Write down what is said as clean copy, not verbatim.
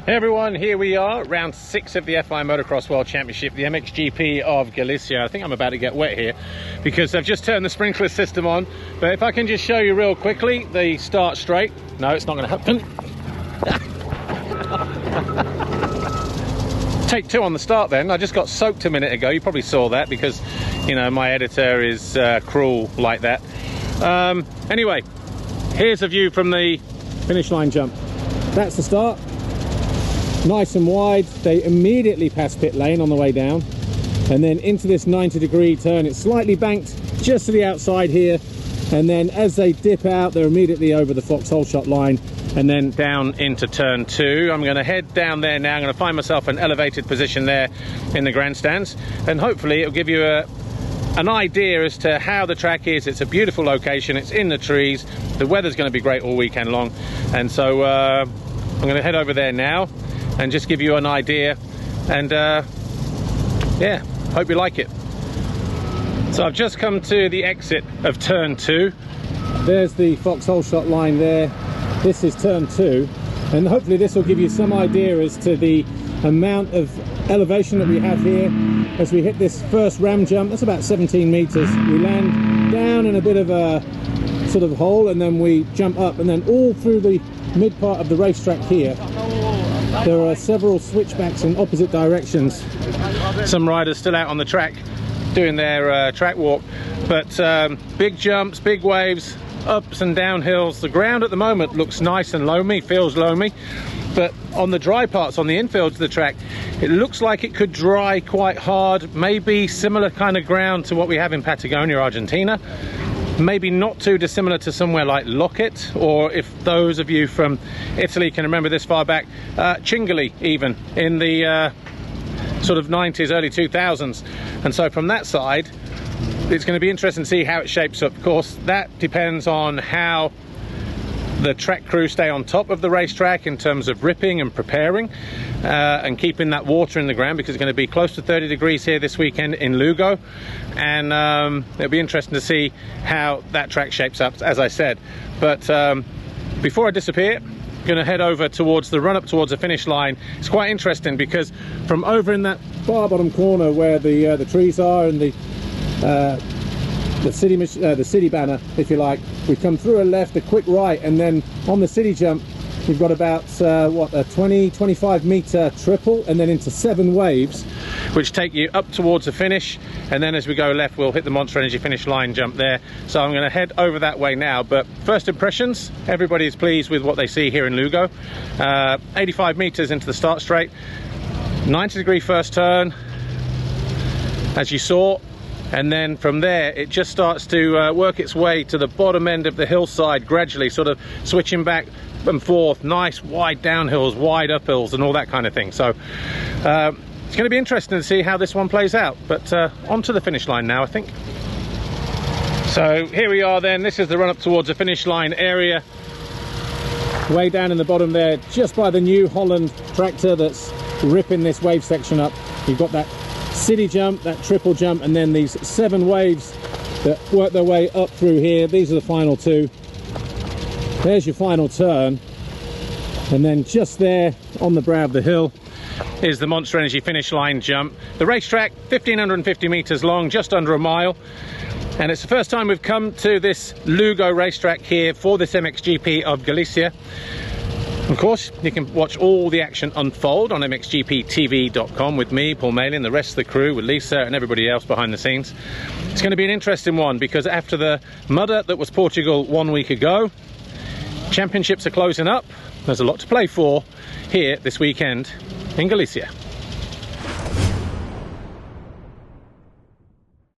Hey everyone, here we are, round 6 of the FI Motocross World Championship, the MXGP of Galicia. I think I'm about to get wet here because I've just turned the sprinkler system on. But if I can just show you real quickly, the start straight. No, it's not going to happen. Take 2 on the start then. I just got soaked a minute ago. You probably saw that because, you know, my editor is cruel like that. Anyway, here's a view from the finish line jump. That's the start. Nice and wide. They immediately pass pit lane on the way down, and then into this 90-degree turn. It's slightly banked just to the outside here, and then as they dip out, they're immediately over the foxhole shot line and then down into turn 2. I'm going to head down there now. I'm going to find myself an elevated position there in the grandstands, and hopefully it'll give you an idea as to how the track is. It's a beautiful location. It's in the trees. The weather's going to be great all weekend long, and so I'm going to head over there now and just give you an idea, and yeah, hope you like it. So I've just come to the exit of turn 2. There's the foxhole shot line there. This is turn 2, and hopefully this will give you some idea as to the amount of elevation that we have here as we hit this first ram jump. That's about 17 meters. We land down in a bit of a sort of hole, and then we jump up, and then all through the mid part of the racetrack here there are several switchbacks in opposite directions. Some riders still out on the track doing their track walk, but big jumps, big waves, ups and down hills. The ground at the moment looks nice and loamy, feels loamy, but on the dry parts, on the infields of the track, it looks like it could dry quite hard. Maybe similar kind of ground to what we have in Patagonia, Argentina. Maybe not too dissimilar to somewhere like Locket, or if those of you from Italy can remember this far back, Cingoli even, in the sort of 90s, early 2000s. And so from that side, it's going to be interesting to see how it shapes up. Of course, that depends on how the track crew stay on top of the racetrack in terms of ripping and preparing and keeping that water in the ground, because it's going to be close to 30 degrees here this weekend in Lugo, and it'll be interesting to see how that track shapes up, as I said. But before I disappear, I'm going to head over towards the run up towards the finish line. It's quite interesting because from over in that far bottom corner where the trees are and the city banner, if you like, we come through a left, a quick right, and then on the city jump you've got about what, a 20-25 meter triple, and then into 7 waves which take you up towards the finish, and then as we go left we'll hit the Monster Energy finish line jump there. So I'm going to head over that way now, but first impressions, everybody's pleased with what they see here in Lugo. 85 meters into the start straight, 90-degree first turn as you saw, and then from there it just starts to work its way to the bottom end of the hillside, gradually sort of switching back and forth, nice wide downhills, wide uphills, and all that kind of thing. So it's going to be interesting to see how this one plays out, but on to the finish line now, I think. So here we are then. This is the run up towards the finish line area, way down in the bottom there, just by the New Holland tractor that's ripping this wave section up. You've got that city jump, that triple jump, and then these 7 waves that work their way up through here. These are the final 2. There's your final turn, and then just there on the brow of the hill is the Monster Energy finish line jump. The racetrack, 1,550 meters long, just under a mile, and it's the first time we've come to this Lugo racetrack here for this MXGP of Galicia. Of course, you can watch all the action unfold on MXGP-TV.com with me, Paul Malin, the rest of the crew, with Lisa and everybody else behind the scenes. It's going to be an interesting one, because after the mudder that was Portugal 1 week ago, championships are closing up. There's a lot to play for here this weekend in Galicia.